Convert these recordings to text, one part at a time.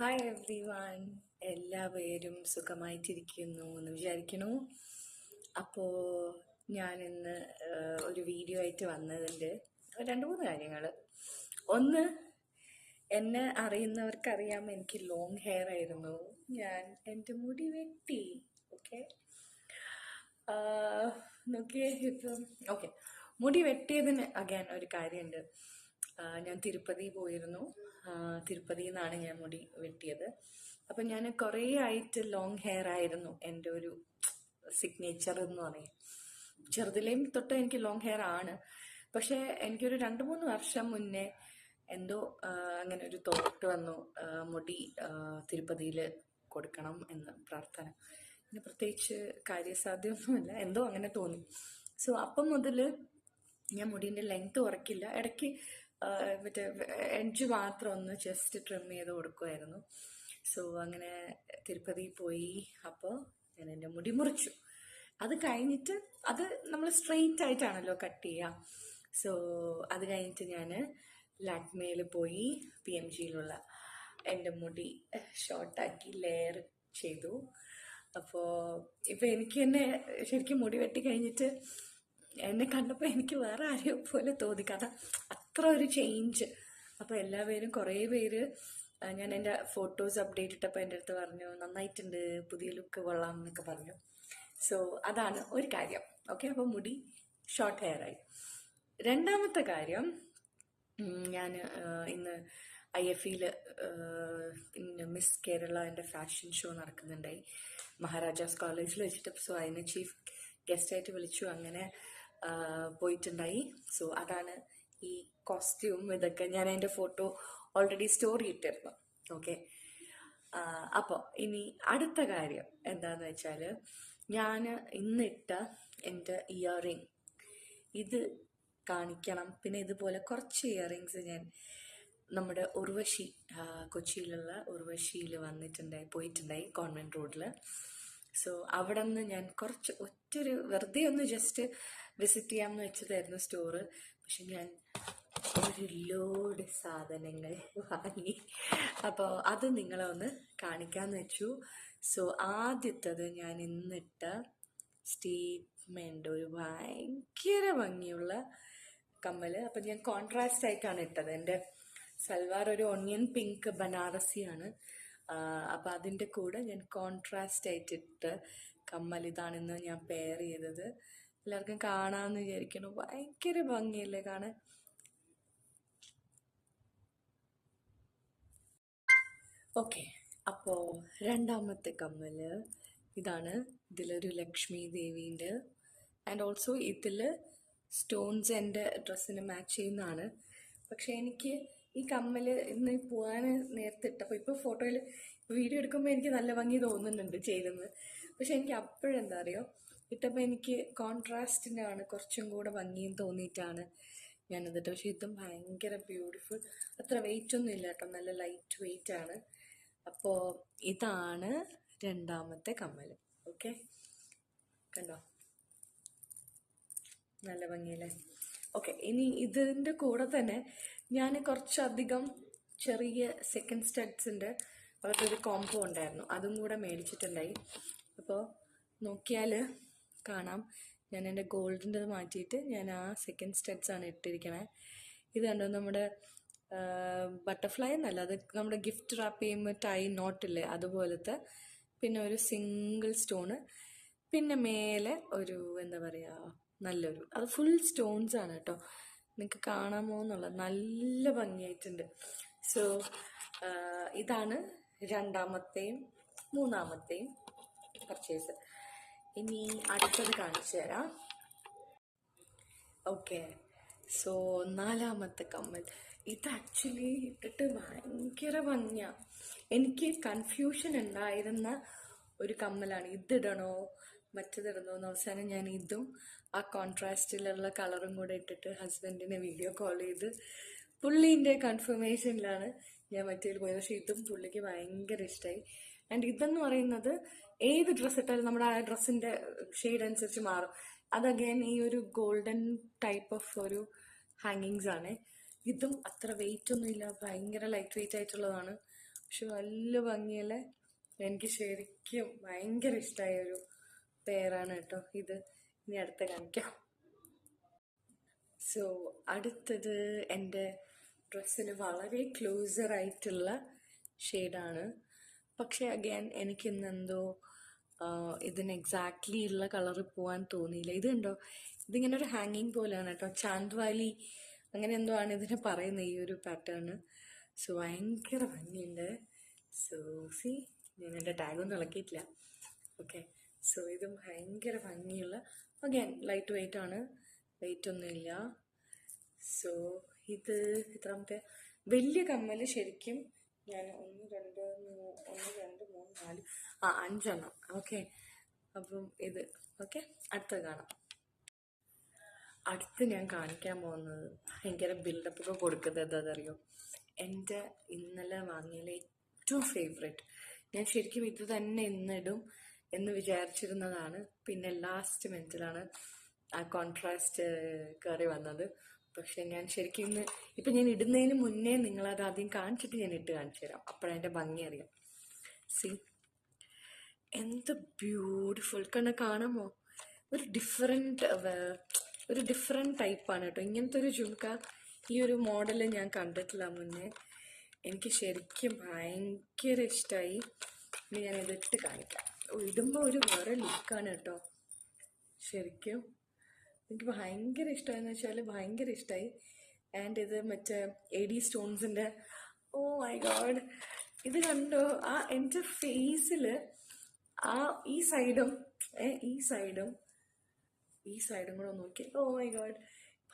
Hi every one, എല്ലാവരും സുഖമായിട്ടിരിക്കുന്നു എന്ന് വിചാരിക്കുന്നു. അപ്പോൾ ഞാൻ ഇന്ന് ഒരു വീഡിയോ ആയിട്ട് വന്നതിൻ്റെ രണ്ട് മൂന്ന് കാര്യങ്ങൾ. ഒന്ന്, എന്നെ അറിയുന്നവർക്കറിയാം, എനിക്ക് ലോങ് ഹെയർ ആയിരുന്നു. ഞാൻ എൻ്റെ മുടി വെട്ടി. ഓക്കെ, നോക്കിയേ ഇപ്പം. ഓക്കെ, മുടി വെട്ടിയതിന് അഗൈൻ ഒരു കാര്യമുണ്ട്. ഞാൻ തിരുപ്പതി പോയിരുന്നു. തിരുപ്പതിയിൽ നിന്നാണ് ഞാൻ മുടി വെട്ടിയത്. അപ്പം ഞാൻ കുറേ ആയിട്ട് ലോങ് ഹെയർ ആയിരുന്നു എൻ്റെ ഒരു സിഗ്നേച്ചർ എന്ന് പറയും. ചെറുതിലേയും തൊട്ട് എനിക്ക് ലോങ് ഹെയർ ആണ്. പക്ഷേ എനിക്കൊരു 2-3 വർഷം മുന്നേ എന്തോ അങ്ങനെ ഒരു തോട്ട് വന്നു, മുടി തിരുപ്പതിയിൽ കൊടുക്കണം എന്ന് പ്രാർത്ഥന. പിന്നെ പ്രത്യേകിച്ച് കാര്യസാധ്യമൊന്നുമില്ല, എന്തോ അങ്ങനെ തോന്നി. സോ അപ്പം മുതൽ ഞാൻ മുടീൻ്റെ ലെങ്ത് കുറയ്ക്കില്ല, ഇടയ്ക്ക് മറ്റേ എഡ്ജ് മാത്രം ഒന്ന് ജസ്റ്റ് ട്രിം ചെയ്ത് കൊടുക്കുമായിരുന്നു. സോ അങ്ങനെ തിരുപ്പതി പോയി. അപ്പോൾ ഞാൻ എൻ്റെ മുടി മുറിച്ചു. അത് കഴിഞ്ഞിട്ട് അത് നമ്മൾ സ്ട്രെയിറ്റ് ആയിട്ടാണല്ലോ കട്ട് ചെയ്യുക. സോ അത് കഴിഞ്ഞിട്ട് ഞാൻ ലാക്മേയിൽ പോയി PMGയിലുള്ള എൻ്റെ മുടി ഷോർട്ടാക്കി ലെയർ ചെയ്തു. അപ്പോൾ ഇപ്പം എനിക്ക് തന്നെ ശരിക്കും മുടി വെട്ടി കഴിഞ്ഞിട്ട് എന്നെ കണ്ടപ്പോൾ എനിക്ക് വേറെ ആരെയോ പോലെ തോന്നി, കാരണം അത്ര ഒരു ചേഞ്ച്. അപ്പോൾ എല്ലാവരും കുറേ പേര് ഞാൻ എൻ്റെ ഫോട്ടോസ് അപ്ഡേറ്റ് ഇട്ടപ്പോൾ എൻ്റെ അടുത്ത് പറഞ്ഞു, നന്നായിട്ടുണ്ട്, പുതിയ ലുക്ക് കൊള്ളാം എന്നൊക്കെ പറഞ്ഞു. സോ അതാണ് ഒരു കാര്യം. ഓക്കെ, അപ്പോൾ മുടി ഷോർട്ട് ഹെയർ ആയി. രണ്ടാമത്തെ കാര്യം, ഞാൻ ഇന്ന് IFEയിൽ പിന്നെ മിസ് കേരള എൻ്റെ ഫാഷൻ ഷോ നടക്കുന്നുണ്ടായി മഹാരാജാസ് കോളേജിൽ വെച്ചിട്ട്. സോ അതിന് ചീഫ് ഗസ്റ്റായിട്ട് വിളിച്ചു, അങ്ങനെ പോയിട്ടുണ്ടായി. സോ അതാണ് ഈ കോസ്റ്റ്യൂം. ഇതൊക്കെ ഞാൻ എൻ്റെ ഫോട്ടോ ഓൾറെഡി സ്റ്റോറി ഇട്ടിരുന്നു. ഓക്കെ, അപ്പോൾ ഇനി അടുത്ത കാര്യം എന്താണെന്ന് വെച്ചാൽ, ഞാൻ ഇന്നിട്ട എൻ്റെ ഇയറിങ് ഇത് കാണിക്കണം. പിന്നെ ഇതുപോലെ കുറച്ച് ഇയറിങ്സ് ഞാൻ നമ്മുടെ ഉർവശി, കൊച്ചിയിലുള്ള ഉർവശിയിൽ പോയിട്ടുണ്ടായി കോൺവെൻറ്റ് റോഡിൽ. സോ അവിടെ നിന്ന് ഞാൻ ഒറ്റൊരു വെറുതെ ഒന്ന് ജസ്റ്റ് വിസിറ്റ് ചെയ്യാമെന്ന് വെച്ചതായിരുന്നു സ്റ്റോറ്. പക്ഷെ ഞാൻ ഒരു ലോഡ് സാധനങ്ങൾ വാങ്ങി. അപ്പോൾ അത് നിങ്ങളെ ഒന്ന് കാണിക്കാമെന്ന് വെച്ചു. സോ ആദ്യത്തത് ഞാൻ ഇന്നിട്ട സ്റ്റേറ്റ്മെൻ്റ്, ഒരു ഭയങ്കര ഭംഗിയുള്ള കമ്മൽ. അപ്പം ഞാൻ കോൺട്രാസ്റ്റ് ആയിട്ടാണ് ഇട്ടത്. എൻ്റെ സൽവാർ ഒരു ഒണിയൻ പിങ്ക് ബനാറസിയാണ്. അപ്പം അതിൻ്റെ കൂടെ ഞാൻ കോൺട്രാസ്റ്റ് ആയിട്ടിട്ട് കമ്മൽ ഇതാണെന്ന് ഞാൻ പെയർ ചെയ്തത്. എല്ലാവർക്കും കാണാമെന്ന് വിചാരിക്കുന്നു. ഭയങ്കര ഭംഗിയല്ലേ കാണാൻ. ഓക്കെ, അപ്പോൾ രണ്ടാമത്തെ കമ്മൽ ഇതാണ്. ഇതിലൊരു ലക്ഷ്മി ദേവീൻ്റെ, ആൻഡ് ഓൾസോ ഇതിൽ സ്റ്റോൺസ് എൻ്റെ ഡ്രസ്സിന് മാച്ച് ചെയ്യുന്നതാണ്. പക്ഷേ എനിക്ക് ഈ കമ്മൽ ഇന്ന് പോകാൻ നേരത്തെ ഇട്ടപ്പോൾ, ഇപ്പോൾ ഫോട്ടോയിൽ വീഡിയോ എടുക്കുമ്പോൾ എനിക്ക് നല്ല ഭംഗി തോന്നുന്നുണ്ട് ചേരുന്നത്. പക്ഷെ എനിക്ക് അപ്പോഴെന്താ അറിയോ, ഇട്ടപ്പോൾ എനിക്ക് കോൺട്രാസ്റ്റിനാണ് കുറച്ചും കൂടെ ഭംഗിയും തോന്നിയിട്ടാണ് ഞാനതിട്ട്. പക്ഷെ ഇതും ഭയങ്കര ബ്യൂട്ടിഫുൾ. അത്ര വെയിറ്റ് ഒന്നും ഇല്ല കേട്ടോ, നല്ല ലൈറ്റ് വെയിറ്റ് ആണ്. അപ്പോൾ ഇതാണ് രണ്ടാമത്തെ കമ്മൽ. ഓക്കെ, കണ്ടോ, നല്ല ഭംഗിയല്ലേ. ഓക്കെ, ഇനി ഇതിൻ്റെ കൂടെ തന്നെ ഞാൻ കുറച്ചധികം ചെറിയ സെക്കൻഡ് സ്റ്റഡ്സിൻ്റെ അവരുടെ ഒരു കോംബോ ഉണ്ടായിരുന്നു, അതും കൂടെ മേടിച്ചിട്ടുണ്ടായി. അപ്പോൾ നോക്കിയാൽ കാണാം, ഞാൻ എൻ്റെ ഗോൾഡിൻ്റെ മാറ്റിയിട്ട് ഞാൻ ആ സെക്കൻഡ് സ്റ്റഡ്സാണ് ഇട്ടിരിക്കണേ. ഇത് കണ്ടോ, നമ്മുടെ ബട്ടർഫ്ലൈ എന്നല്ല, അത് നമ്മുടെ ഗിഫ്റ്റ് റാപ്പ് ചെയ്യുമ്പോൾ ടൈ നോട്ടില്ലേ അതുപോലത്തെ. പിന്നെ ഒരു സിംഗിൾ സ്റ്റോണ്, പിന്നെ മേലെ ഒരു എന്താ പറയുക, നല്ലൊരു, അത് ഫുൾ സ്റ്റോൺസ് ആണ് കേട്ടോ. നിങ്ങൾക്ക് കാണാമോ എന്നുള്ളത്, നല്ല ഭംഗിയായിട്ടുണ്ട്. സോ ഇതാണ് രണ്ടാമത്തെയും മൂന്നാമത്തെയും പർച്ചേസ്. ഇനി അടുത്തത് കാണിച്ചു തരാം. ഓക്കെ, സോ നാലാമത്തെ കമ്മൽ. ഇത് ആക്ച്വലി ഇട്ടിട്ട് ഭയങ്കര ഭംഗിയാണ്. എനിക്ക് കൺഫ്യൂഷൻ ഉണ്ടായിരുന്ന ഒരു കമ്മലാണ്, ഇതിടണോ മറ്റതിടണോ എന്ന്. അവസാനം ഞാൻ ഇതും ആ കോൺട്രാസ്റ്റിലുള്ള കളറും കൂടെ ഇട്ടിട്ട് ഹസ്ബൻഡിനെ വീഡിയോ കോൾ ചെയ്ത് പുള്ളീൻ്റെ കൺഫർമേഷനിലാണ് ഞാൻ മറ്റേതിൽ പോയത്. പക്ഷേ ഇതും പുള്ളിക്ക് ഭയങ്കര ഇഷ്ടമായി. ആൻഡ് ഇതെന്ന് പറയുന്നത് ഏത് ഡ്രസ്സ് ഇട്ടാലും നമ്മുടെ ആ ഡ്രസ്സിൻ്റെ ഷെയ്ഡ് അനുസരിച്ച് മാറും. അതഗൈൻ ഈ ഒരു ഗോൾഡൻ ടൈപ്പ് ഓഫ് ഒരു ഹാങ്ങിങ്സ് ആണ്. ഇതും അത്ര വെയിറ്റ് ഒന്നുമില്ല, ഭയങ്കര ലൈറ്റ് വെയിറ്റ് ആയിട്ടുള്ളതാണ്. പക്ഷെ നല്ല ഭംഗിയല്ലേ. എനിക്ക് ശരിക്കും ഭയങ്കര ഇഷ്ടമായ ഒരു പെയറാണ് കേട്ടോ ഇത്. ഇനി അടുത്ത കാണിക്കാം. സോ അടുത്തത് എൻ്റെ ഡ്രസ്സിന് വളരെ ക്ലോസർ ആയിട്ടുള്ള ഷെയ്ഡാണ്. പക്ഷെ അഗൈൻ എനിക്കിന്നെന്തോ ഇതിന് എക്സാക്ട്ലി ഉള്ള കളറ് പോകാൻ തോന്നിയില്ല. ഇതുണ്ടോ, ഇതിങ്ങനെ ഒരു ഹാങ്ങിങ് പോലെയാണ് കേട്ടോ. ചാന്ദ്വാലി അങ്ങനെ എന്തോ ആണ് ഇതിനെ പറയുന്നത്, ഈ ഒരു പാറ്റേൺ. സോ ഭയങ്കര ഭംഗിയുണ്ട്. സോ സി, ഞാൻ എൻ്റെ ടാഗൊന്നും ഇളക്കിയിട്ടില്ല. ഓക്കെ, സോ ഇതും ഭയങ്കര ഭംഗിയുള്ള, അഗൈൻ ലൈറ്റ് വെയിറ്റ് ആണ്, വെയിറ്റ് ഒന്നുമില്ല. സോ ഇത് എത്രാമത്തെ വലിയ കമ്മൽ ശരിക്കും ഞാൻ 1 2 3 4 5 ഓക്കെ. അപ്പം ഇത് ഓക്കെ, അടുത്തത് കാണാം. അടുത്ത് ഞാൻ കാണിക്കാൻ പോകുന്നത് ഭയങ്കര ബിൽഡപ്പൊക്കെ കൊടുക്കുന്നത് എന്താണെന്നറിയോ, എൻ്റെ ഇന്നലെ വാങ്ങിയതിലെ ഏറ്റവും ഫേവറേറ്റ്. ഞാൻ ശരിക്കും ഇത് തന്നെ ഇന്നിടും എന്ന് വിചാരിച്ചിരുന്നതാണ്. പിന്നെ ലാസ്റ്റ് മിനിറ്റിലാണ് ആ കോൺട്രാസ്റ്റ് കയറി വന്നത്. പക്ഷെ ഞാൻ ശരിക്കും ഇപ്പം ഞാൻ ഇടുന്നതിന് മുന്നേ നിങ്ങളത് ആദ്യം കാണിച്ചിട്ട് ഞാൻ ഇട്ട് കാണിച്ചു തരാം, അപ്പോഴതിൻ്റെ ഭംഗി അറിയാം. സി, എന്ത് ബ്യൂട്ടിഫുൾ കാണാമോ? ഒരു ഡിഫറെൻറ്റ് ടൈപ്പാണ് കേട്ടോ. ഇങ്ങനത്തെ ഒരു ജുംക്ക, ഈ ഒരു മോഡൽ ഞാൻ കണ്ടിട്ടില്ല മുന്നേ. എനിക്ക് ശരിക്കും ഭയങ്കര ഇഷ്ടമായി. ഇനി ഞാൻ ഇതിട്ട് കാണിക്കാം. ഇടുമ്പോൾ ഒരു വേറെ ലുക്കാണ് കേട്ടോ. ശരിക്കും എനിക്ക് ഭയങ്കര ഇഷ്ടമായെന്ന് വെച്ചാൽ ഭയങ്കര ഇഷ്ടമായി. ആൻഡ് ഇത് മറ്റേ AD സ്റ്റോൺസിൻ്റെ, ഓ മൈ ഗോഡ്, ഇത് കണ്ടോ? ആ എൻ്റെ ഫേസിൽ ഈ സൈഡും കൂടെ നോക്കി, ഓ മൈ ഗോഡ്,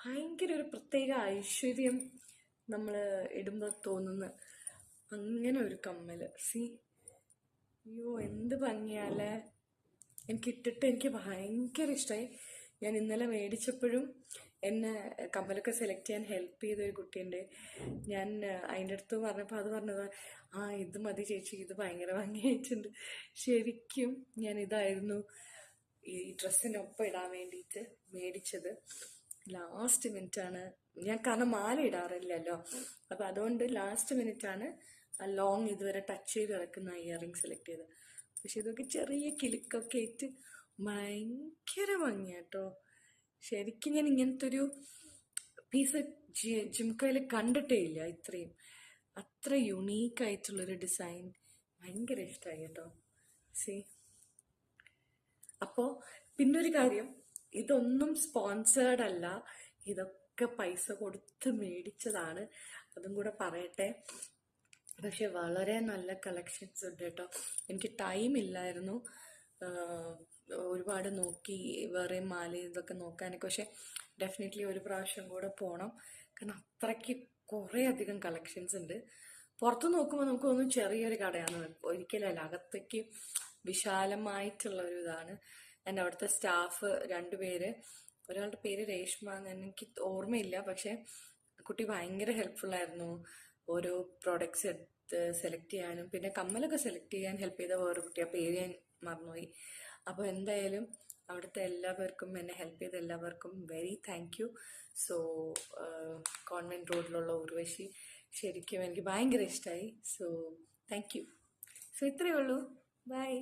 ഭയങ്കര ഒരു പ്രത്യേക ഐശ്വര്യം നമ്മൾ ഇടുമ്പോൾ തോന്നുന്ന അങ്ങനെ ഒരു കമ്മൽ. സി, അയ്യോ എന്ത് ഭംഗിയാല്ലേ. എനിക്ക് ഭയങ്കര ഇഷ്ടമായി. ഞാൻ ഇന്നലെ മേടിച്ചപ്പോഴും എന്നെ കമ്മലൊക്കെ സെലക്ട് ചെയ്യാൻ ഹെൽപ്പ് ചെയ്തൊരു കുട്ടിയുണ്ട്. ഞാൻ അതിൻ്റെ അടുത്ത് പറഞ്ഞപ്പോൾ അത് പറഞ്ഞത്, ഇത് മതി ചേച്ചി, ഇത് ഭയങ്കര ഭംഗിയായിട്ടുണ്ട്. ശരിക്കും ഞാൻ ഇതായിരുന്നു ഈ ഡ്രസ്സിനൊപ്പം ഇടാൻ വേണ്ടിയിട്ട് മേടിച്ചത്. ലാസ്റ്റ് മിനിറ്റാണ് ഞാൻ, കാരണം മാല ഇടാറില്ലല്ലോ, അപ്പം അതുകൊണ്ട് ലാസ്റ്റ് മിനിറ്റാണ് ആ ലോങ് ഇതുവരെ ടച്ച് ചെയ്ത് കിടക്കുന്ന ഇയറിംഗ് സെലക്ട് ചെയ്തത്. പക്ഷെ ഇതൊക്കെ ചെറിയ കിലുക്കൊക്കെ ആയിട്ട് ഭയങ്കര ഭംഗിയാട്ടോ. ശരിക്കും ഞാൻ ഇങ്ങനത്തെ ഒരു പീസ് ജിംക്കയിൽ കണ്ടിട്ടേ ഇല്ല ഇത്രയും. അത്ര യുണീക്കായിട്ടുള്ളൊരു ഡിസൈൻ, ഭയങ്കര ഇഷ്ടമായി കേട്ടോ. സി, അപ്പോൾ പിന്നൊരു കാര്യം, ഇതൊന്നും സ്പോൺസേർഡ് അല്ല, ഇതൊക്കെ പൈസ കൊടുത്ത് മേടിച്ചതാണ്, അതും കൂടെ പറയട്ടെ. പക്ഷെ വളരെ നല്ല കളക്ഷൻസ് ഉണ്ട് കേട്ടോ. എനിക്ക് ടൈം ഇല്ലായിരുന്നു ഒരുപാട് നോക്കി വേറെ മാല ഇതൊക്കെ നോക്കാനൊക്കെ. പക്ഷെ ഡെഫിനറ്റ്ലി ഒരു പ്രാവശ്യം കൂടെ പോകണം, കാരണം അത്രയ്ക്ക് കുറേ അധികം കളക്ഷൻസ് ഉണ്ട്. പുറത്ത് നോക്കുമ്പോൾ നമുക്ക് തോന്നും ചെറിയൊരു കടയാണ്, ഒരിക്കലല്ല, അകത്തേക്ക് വിശാലമായിട്ടുള്ളൊരു ഇതാണ്. എൻ്റെ അവിടുത്തെ സ്റ്റാഫ് 2 പേര്, ഒരാളുടെ പേര് രേഷ്മ എന്ന്, എനിക്ക് ഓർമ്മയില്ല, പക്ഷെ കുട്ടി ഭയങ്കര ഹെൽപ്ഫുള്ളായിരുന്നു. ഓരോ പ്രോഡക്റ്റ്സ് എടുത്ത് സെലക്ട് ചെയ്യാനും പിന്നെ കമ്മലൊക്കെ സെലക്ട് ചെയ്യാൻ ഹെൽപ്പ് ചെയ്ത വേറെ കുട്ടി, ആ പേര് ഞാൻ മറന്നുപോയി. അപ്പോൾ എന്തായാലും അവിടുത്തെ എല്ലാവർക്കും, എന്നെ ഹെൽപ്പ് ചെയ്ത എല്ലാവർക്കും very thank you. So convent റോഡിലുള്ള ഉർവശി ശരിക്കും എനിക്ക് ഭയങ്കര ഇഷ്ടമായി. So thank you. സോ ഇത്രയേ ഉള്ളൂ. ബൈ.